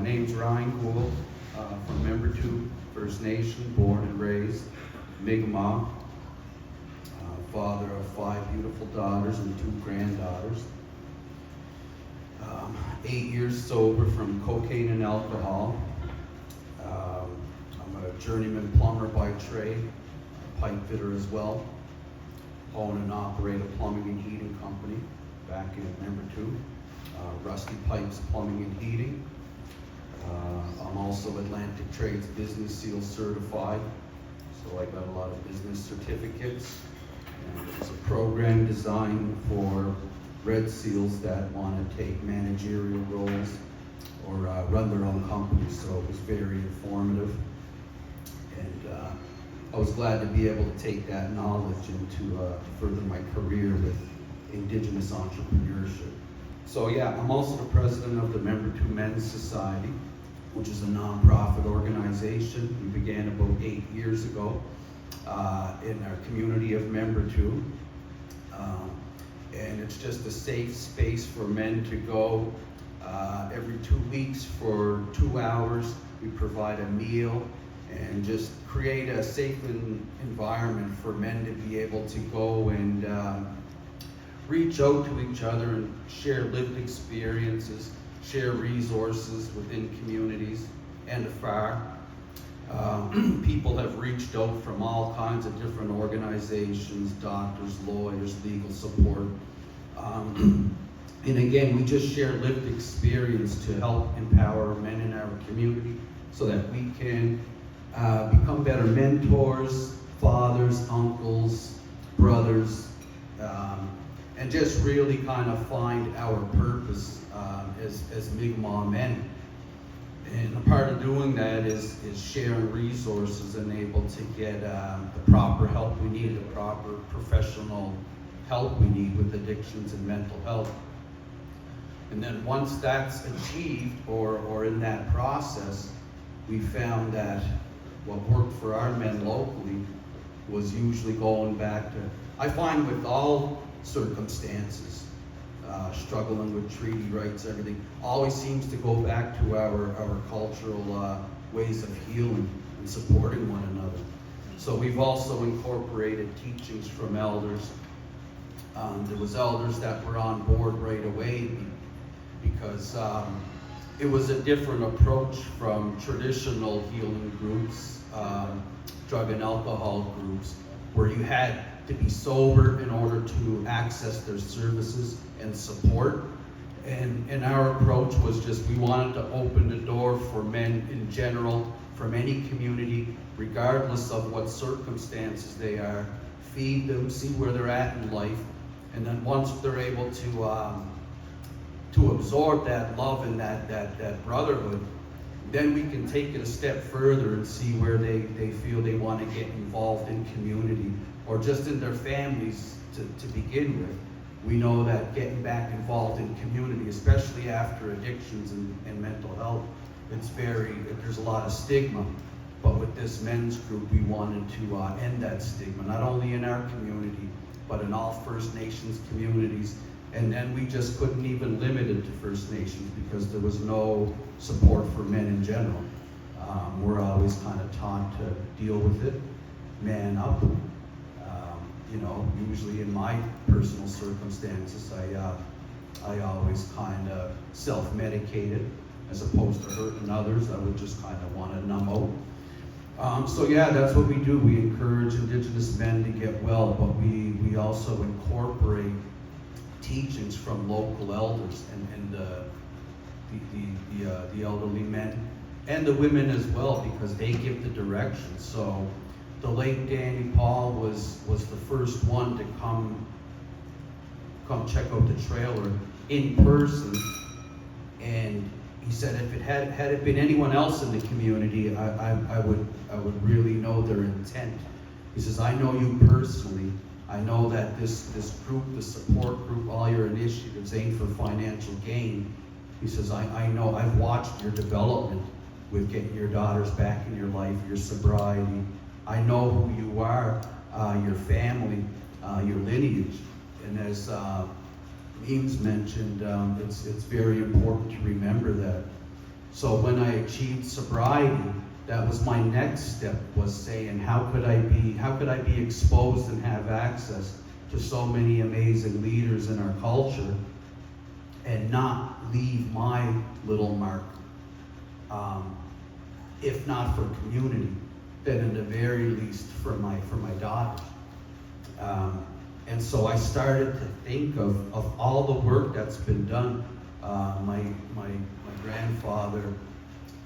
name's Ryan Gould, from Membertou First Nation, born and raised Mi'kmaq, father of 5 beautiful daughters and 2 granddaughters. 8 years sober from cocaine and alcohol. I'm a journeyman plumber by trade, a pipe fitter as well. Own and operate a plumbing and heating company back in Membertou. Rusty Pipes Plumbing and Heating. I'm also Atlantic Trades Business Seal certified, so I got a lot of business certificates. And it's a program designed for Red Seals that want to take managerial roles or run their own companies, so it was very informative. And I was glad to be able to take that knowledge and to further my career with indigenous entrepreneurship. So yeah, I'm also the president of the Membertou Men's Society, which is a non-profit organization. We began about 8 years ago in our community of Membertou. And it's just a safe space for men to go every 2 weeks for 2 hours. We provide a meal and just create a safe environment for men to be able to go and reach out to each other and share lived experiences, share resources within communities and afar. People have reached out from all kinds of different organizations, doctors, lawyers, legal support. And again, we just share lived experience to help empower men in our community so that we can become better mentors, fathers, uncles, brothers, and just really kind of find our purpose as Mi'kmaq men. And a part of doing that is sharing resources and able to get the proper help we need, the proper professional help we need with addictions and mental health. And then once that's achieved or in that process, we found that what worked for our men locally was usually going back to, I find with all circumstances, struggling with treaty rights, everything, always seems to go back to our cultural ways of healing and supporting one another. So we've also incorporated teachings from elders. There was elders that were on board right away because it was a different approach from traditional healing groups, drug and alcohol groups, where you had to be sober in order to access their services and support. And our approach was just, we wanted to open the door for men in general, from any community, regardless of what circumstances they are, feed them, see where they're at in life, and then once they're able to absorb that love and that brotherhood, then we can take it a step further and see where they feel they want to get involved in community or just in their families to begin with. We know that getting back involved in community, especially after addictions and mental health, there's a lot of stigma. But with this men's group, we wanted to end that stigma, not only in our community, but in all First Nations communities. And then we just couldn't even limit it to First Nations because there was no support for men in general. We're always kind of taught to deal with it, man up. Usually in my personal circumstances, I always kind of self-medicated as opposed to hurting others. I would just kind of want to numb out. So yeah, that's what we do. We encourage Indigenous men to get well, but we also incorporate teachings from local elders and the elderly men and the women as well, because they give the direction. So the late Danny Paul was the first one to come check out the trailer in person, and he said if it had it been anyone else in the community, I would really know their intent. He says, I know you personally. I know that this group, the support group, all your initiatives aim for financial gain. He says, I know, I've watched your development with getting your daughters back in your life, your sobriety. I know who you are, your family, your lineage. And as Eames mentioned, it's very important to remember that. So when I achieved sobriety, that was my next step, was saying, how could I be exposed and have access to so many amazing leaders in our culture and not leave my little mark, if not for community, then in the very least for my daughter. And so I started to think of all the work that's been done. My grandfather,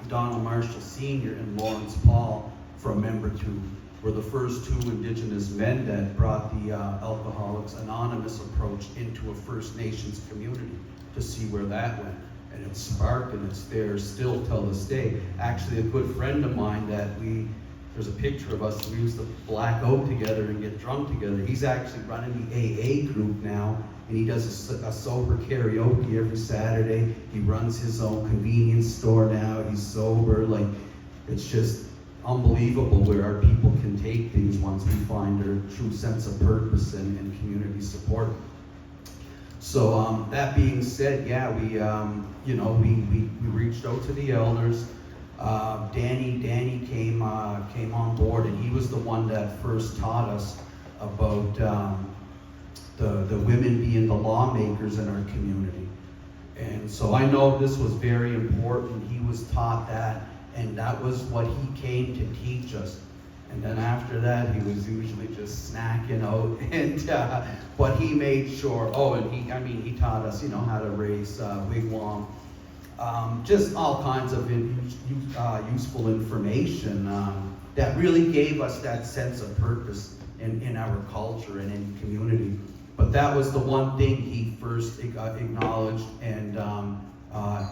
Donald Marshall Sr. and Lawrence Paul from Membertou were the first two indigenous men that brought the Alcoholics Anonymous approach into a First Nations community to see where that went. And it sparked, and it's there still till this day. Actually, a good friend of mine there's a picture of us, we used to black out together and get drunk together. He's actually running the AA group now, and he does a sober karaoke every Saturday. He runs his own convenience store now. He's sober. Like, it's just unbelievable where our people can take things once we find their true sense of purpose and community support. So that being said, yeah, we reached out to the elders. Danny came on board, and he was the one that first taught us about the women being the lawmakers in our community. And so I know this was very important. He was taught that, and that was what he came to teach us. And then after that, he was usually just snacking out. And but he made sure. Oh, and he taught us, how to raise wigwam. Just all kinds of useful information that really gave us that sense of purpose in our culture and in community. But that was the one thing he first acknowledged and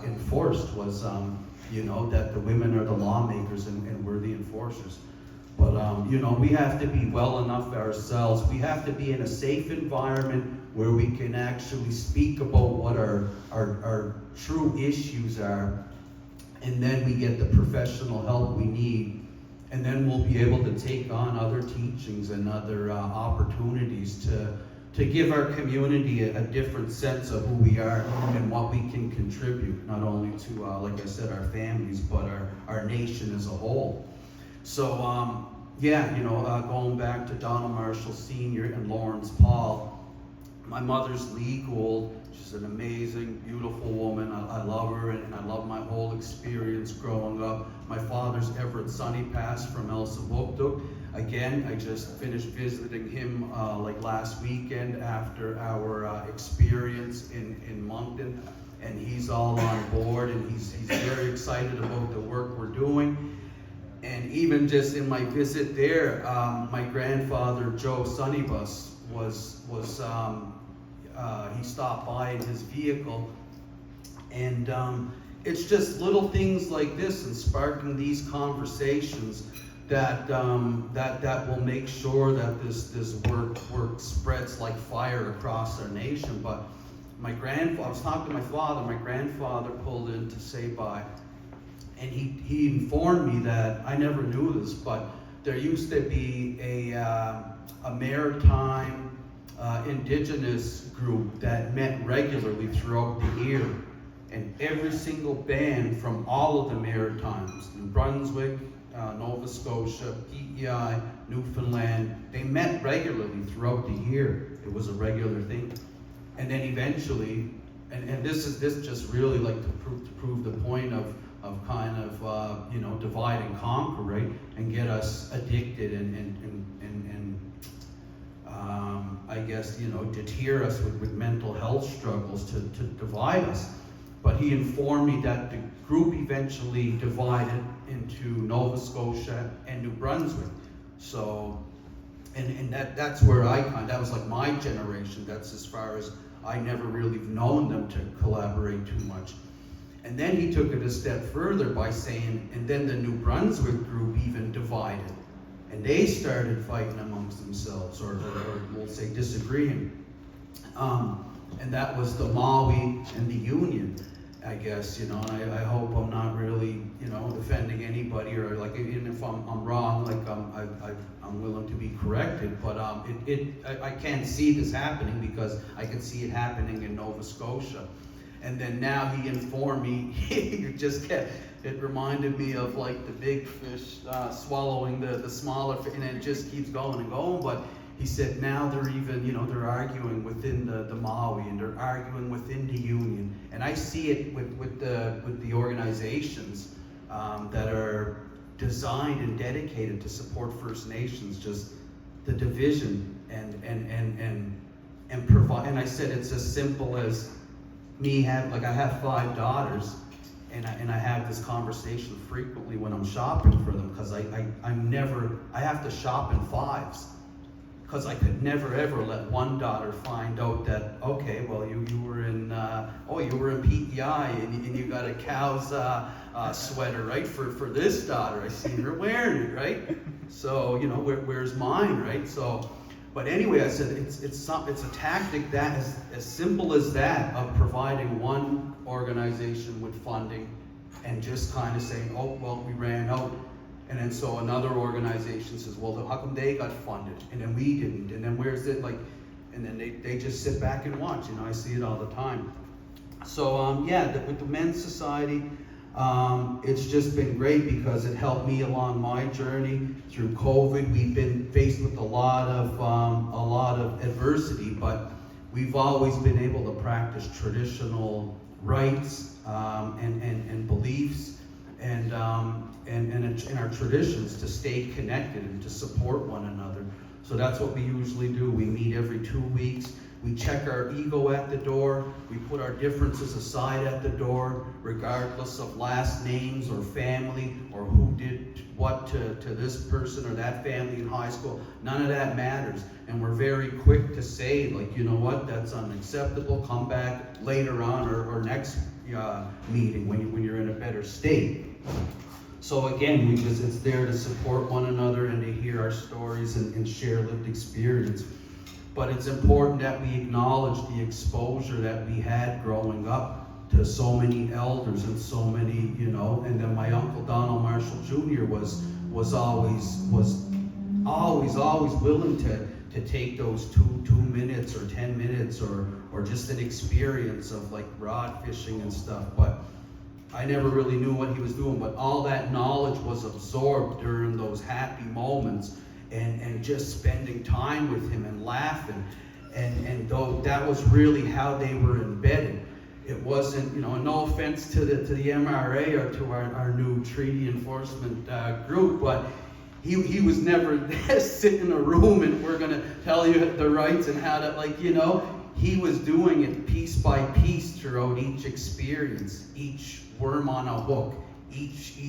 enforced was, that the women are the lawmakers and we're the enforcers. But, we have to be well enough ourselves. We have to be in a safe environment where we can actually speak about what our true issues are, and then we get the professional help we need, and then we'll be able to take on other teachings and other opportunities to give our community a different sense of who we are and what we can contribute, not only to, like I said, our families, but our nation as a whole. So, going back to Donald Marshall Sr. and Lawrence Paul, my mother's Lee Gould. She's an amazing, beautiful woman. I love her, and I love my whole experience growing up. My father's Everett Sonny passed from El Sabuktuk. Again, I just finished visiting him last weekend after our experience in Moncton, and he's all on board, and he's very excited about the work we're doing. And even just in my visit there, my grandfather Joe Sunnybus he stopped by in his vehicle, and it's just little things like this and sparking these conversations that will make sure that this work spreads like fire across our nation. But I was talking to my father. My grandfather pulled in to say bye, and he informed me that I never knew this, but there used to be a maritime indigenous group that met regularly throughout the year, and every single band from all of the Maritimes, New Brunswick, Nova Scotia, PEI, Newfoundland, they met regularly throughout the year. It was a regular thing. And then eventually, and this just really like to prove the point of kind of divide and conquer, right, and get us addicted and I guess deter us with mental health struggles to divide us. But he informed me that the group eventually divided into Nova Scotia and New Brunswick. So, and that's where that was like my generation. That's as far as I never really known them to collaborate too much. And then he took it a step further by saying, and then the New Brunswick group even divided. And they started fighting amongst themselves, or we'll say disagreeing. And that was the Maui and the Union, I guess, and I hope I'm not really, offending anybody, or like, even if I'm wrong, like I'm willing to be corrected, but I can't see this happening because I can see it happening in Nova Scotia. And then now he informed me, it reminded me of like the big fish swallowing the smaller fish, and it just keeps going and going. But he said now they're even, they're arguing within the Maui, and they're arguing within the union. And I see it with the organizations that are designed and dedicated to support First Nations, just the division and provide. And I said it's as simple as me I have 5 daughters, and I have this conversation frequently when I'm shopping for them, because I have to shop in 5s, because I could never ever let one daughter find out that, okay, well you were in PEI and you got a cow's sweater, right, for this daughter. I seen her wearing it, right? So where's mine, right? So. But anyway, I said it's a tactic that is as simple as that, of providing one organization with funding and just kind of saying, oh, well, we ran out. And then so another organization says, well, how come they got funded and then we didn't? And then where's it, and then they just sit back and watch. I see it all the time. So with the Men's Society, it's just been great because it helped me along my journey through COVID. We've been faced with a lot of adversity, but we've always been able to practice traditional rights and beliefs and our traditions to stay connected and to support one another. So that's what we usually do. We meet every 2 weeks. We check our ego at the door. We put our differences aside at the door, regardless of last names or family or who did what to this person or that family in high school. None of that matters. And we're very quick to say, you know what, that's unacceptable. Come back later on or next meeting when you're in a better state. So again, it's there to support one another and to hear our stories and share lived experience. But it's important that we acknowledge the exposure that we had growing up to so many elders and so many, and then my uncle Donald Marshall Jr. was always willing to take those two minutes or 10 minutes or just an experience of rod fishing and stuff. But I never really knew what he was doing, but all that knowledge was absorbed during those happy moments. And just spending time with him and laughing, and though that was really how they were embedded. It wasn't, no offense to the MRA or to our new treaty enforcement group, but he was never sit in a room and we're gonna tell you the rights and how to he was doing it piece by piece throughout each experience, each worm on a hook, each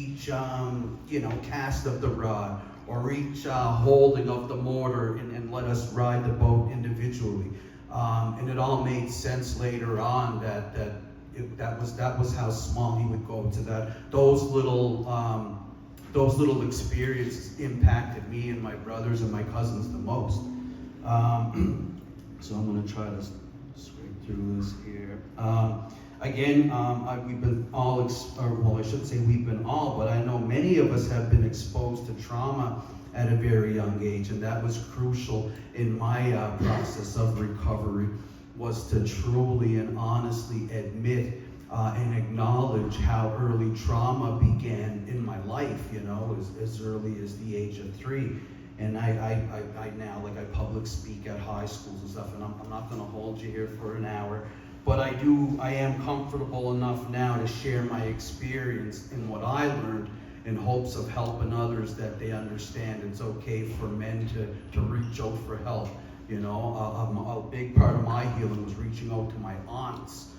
cast of the rod, or each holding of the mortar, and let us ride the boat individually. And it all made sense later on that was how small he would go to that. Those little experiences impacted me and my brothers and my cousins the most. So I'm going to try to scrape through this here. We've been all, I shouldn't say we've been all, but I know many of us have been exposed to trauma at a very young age, and that was crucial in my process of recovery, was to truly and honestly admit and acknowledge how early trauma began in my life, as early as the age of 3. And I now, I public speak at high schools and stuff, and I'm not going to hold you here for an hour. But I am comfortable enough now to share my experience and what I learned in hopes of helping others, that they understand it's okay for men to reach out for help. A big part of my healing was reaching out to my aunts.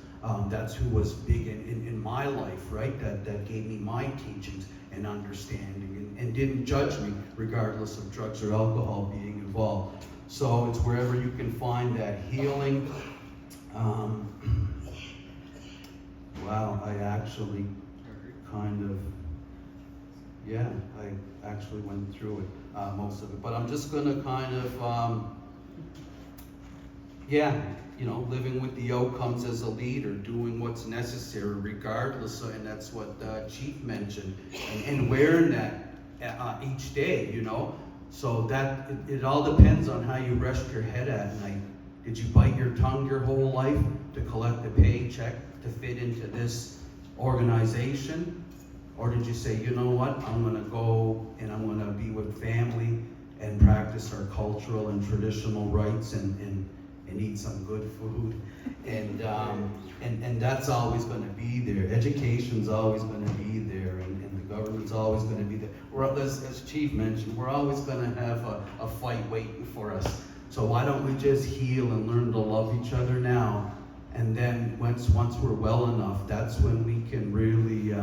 That's who was big in my life, right? That gave me my teachings and understanding and didn't judge me regardless of drugs or alcohol being involved. So it's wherever you can find that healing. I actually I actually went through it, most of it. But I'm just going to kind of, living with the outcomes as a leader, doing what's necessary regardless, and that's what Chief mentioned, and wearing that each day, So that, it all depends on how you rest your head at night. Did you bite your tongue your whole life to collect a paycheck to fit into this organization? Or did you say, you know what, I'm gonna go and I'm gonna be with family and practice our cultural and traditional rights and eat some good food? And that's always gonna be there. Education's always gonna be there, and the government's always gonna be there. As Chief mentioned, we're always gonna have a fight waiting for us. So why don't we just heal and learn to love each other now? And then once we're well enough, that's when we can really,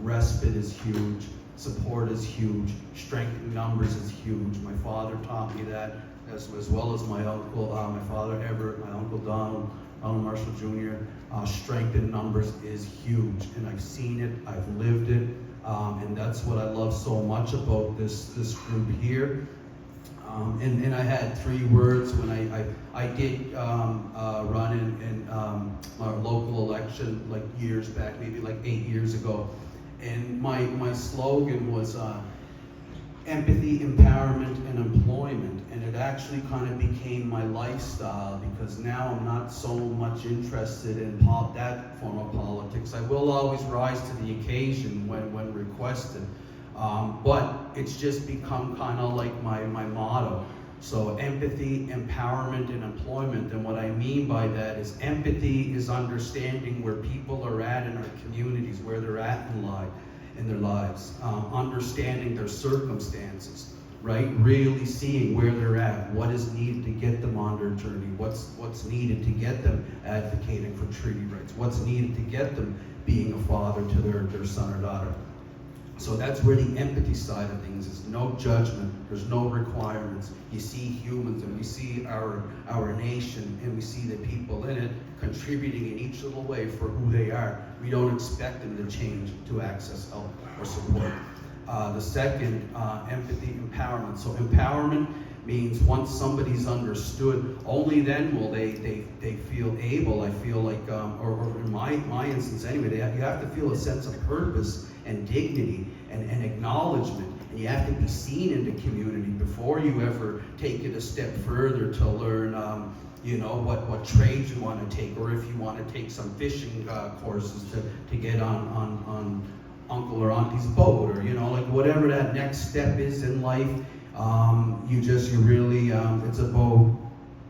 respite is huge, support is huge, strength in numbers is huge. My father taught me that, as well as my uncle, my father Everett, my uncle Donald Marshall Jr. Strength in numbers is huge, and I've seen it, I've lived it, and that's what I love so much about this group here. And I had 3 words when I did run in our local election like years back, maybe like 8 years ago. And my slogan was empathy, empowerment, and employment. And it actually kind of became my lifestyle, because now I'm not so much interested in that form of politics. I will always rise to the occasion when requested. But it's just become kind of like my motto. So empathy, empowerment, and employment. And what I mean by that is empathy is understanding where people are at in our communities, where they're at in their lives, understanding their circumstances, right? Really seeing where they're at, what is needed to get them on their journey, what's needed to get them advocating for treaty rights, what's needed to get them being a father to their son or daughter. So that's where the empathy side of things is. No judgment, there's no requirements. You see humans, and we see our nation, and we see the people in it contributing in each little way for who they are. We don't expect them to change to access help or support. The second, empathy, empowerment. So empowerment means once somebody's understood, only then will they feel able. I feel like, or in my instance anyway, you have to feel a sense of purpose and dignity and acknowledgement, and you have to be seen in the community before you ever take it a step further to learn what trades you want to take, or if you want to take some fishing courses to get on uncle or auntie's boat, or like whatever that next step is in life. You really it's about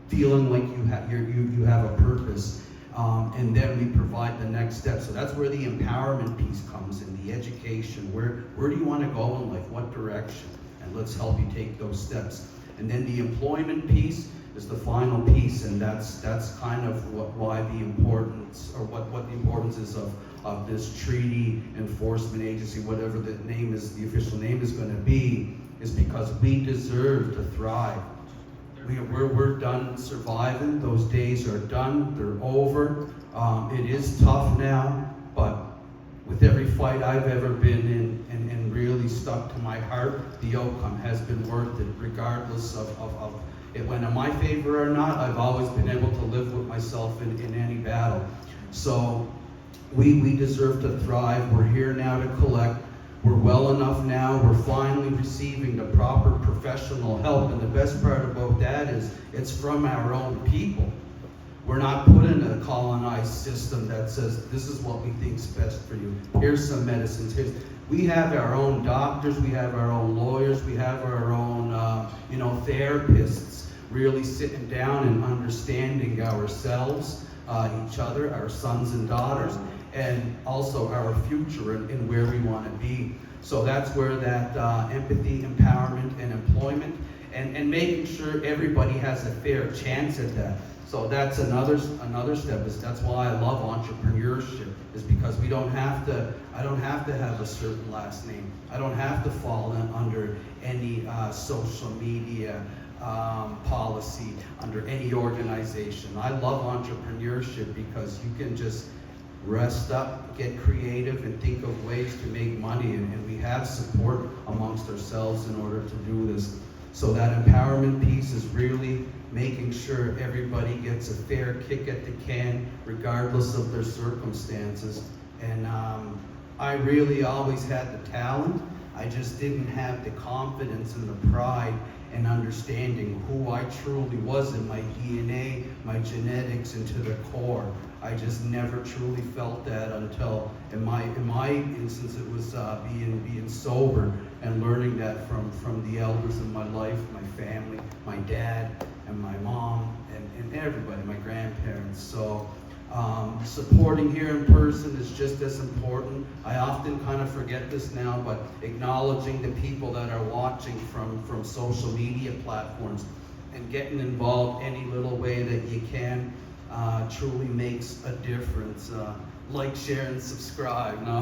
feeling like you have a purpose. And then we provide the next step. So that's where the empowerment piece comes in, the education. Where do you want to go in life? What direction? And let's help you take those steps. And then the employment piece is the final piece, and that's kind of why the importance, or what the importance is of this treaty enforcement agency, whatever the name is, the official name is going to be, is because we deserve to thrive. We're done surviving. Those days are done. They're over. It is tough now, but with every fight I've ever been in and really stuck to my heart, the outcome has been worth it, regardless of it went in my favor or not. I've always been able to live with myself in any battle. So we deserve to thrive. We're here now to collect. We're well enough now. We're finally receiving the proper professional help. And the best part about that is it's from our own people. We're not put in a colonized system that says, this is what we think's best for you. Here's some medicines. We have our own doctors. We have our own lawyers. We have our own, therapists, really sitting down and understanding ourselves, each other, our sons and daughters, and also our future and where we want to be. So that's where that empathy, empowerment, and employment, and making sure everybody has a fair chance at that. So that's another step. That's why I love entrepreneurship, is because I don't have to have a certain last name. I don't have to fall under any social media policy, under any organization. I love entrepreneurship because you can just rest up, get creative, and think of ways to make money, and we have support amongst ourselves in order to do this. So that empowerment piece is really making sure everybody gets a fair kick at the can, regardless of their circumstances. And I really always had the talent. I just didn't have the confidence and the pride and understanding who I truly was in my DNA, my genetics, and to the core. I just never truly felt that until, in my instance, it was being sober and learning that from the elders in my life, my family, my dad, and my mom, and everybody, my grandparents. So supporting here in person is just as important. I often kind of forget this now, but acknowledging the people that are watching from social media platforms and getting involved any little way that you can truly makes a difference. Like, share, and subscribe. No,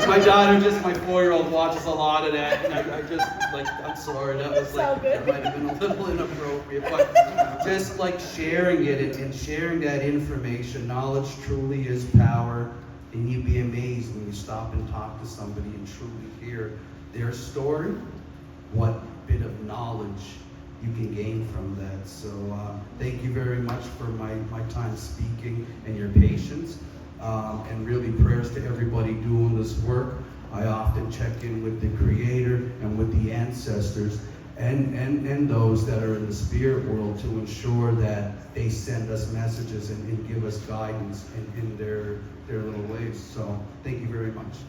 my daughter, my 4-year-old, watches a lot of that, and I just, like, I'm sorry, that was like, it might have been a little inappropriate, but just like sharing it and sharing that information. Knowledge truly is power, and you'd be amazed when you stop and talk to somebody and truly hear their story, what bit of knowledge you can gain from that. So thank you very much for my time speaking and your patience. And really prayers to everybody doing this work. I often check in with the Creator and with the ancestors and those that are in the spirit world to ensure that they send us messages and give us guidance in their little ways. So thank you very much.